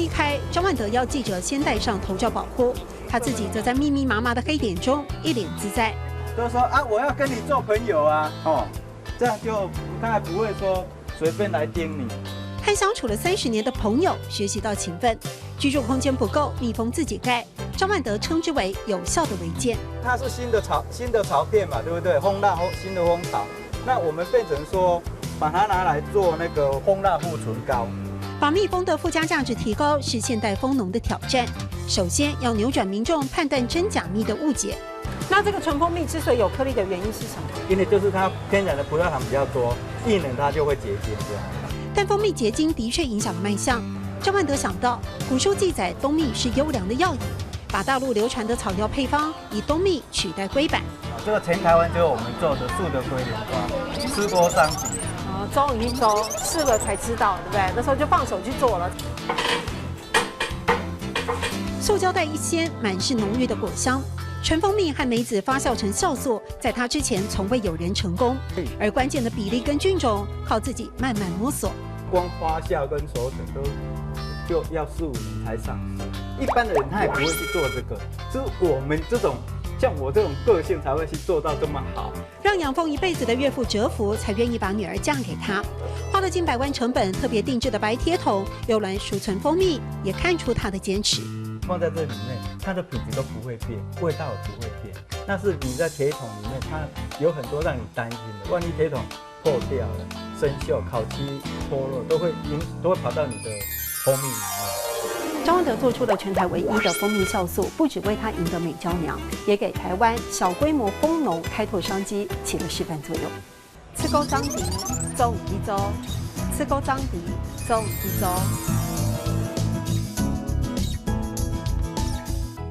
一开，张万德要记者先戴上头罩保护，他自己则在密密麻麻的黑点中一脸自在。都说啊，我要跟你做朋友啊，这样就大概不会说随便来盯你。和相处了30年的朋友学习到勤奋，居住空间不够，蜜蜂自己盖。张万德称之为有效的违建。它是新的巢片嘛，对不对？新的蜂巢，那我们变成说把它拿来做那个蜂蜡护唇膏。把蜜蜂的附加价值提高是现代蜂农的挑战。首先要扭转民众判断真假蜜的误解。那这个纯蜂蜜之所以有颗粒的原因是什么？因为就是它天然的葡萄糖比较多，一冷它就会结晶这样。但蜂蜜结晶的确影响了卖相。张万德想到，古书记载冬蜜是优良的药引，把大陆流传的草药配方以冬蜜取代龟板。这个全台湾只有我们做的素的龟苓膏，吃播商品。终于试了才知道，对不对？那时候就放手去做了。塑胶袋一掀，满是浓郁的果香。纯蜂蜜和梅子发酵成酵素，在它之前从未有人成功。而关键的比例跟菌种，靠自己慢慢摸索。光发酵跟熟成都就要4、5年才上市，一般的人他也不会去做这个，就是我们这种像我这种个性才会去做到这么好。让养蜂一辈子的岳父折服，才愿意把女儿嫁给他。花了近百万成本，特别定制的白铁桶，用来储存蜂蜜，也看出他的坚持。放在这里面，它的品质都不会变，味道也不会变。但是你在铁桶里面，它有很多让你担心的，万一铁桶破掉了、生锈、烤漆脱落，都会跑到你的蜂蜜里面。张万德做出了全台唯一的蜂蜜酵素，不只为他赢得美娇娘，也给台湾小规模蜂农开拓商机起了示范作用。吃够张迪，周一周；吃够张迪，周一周。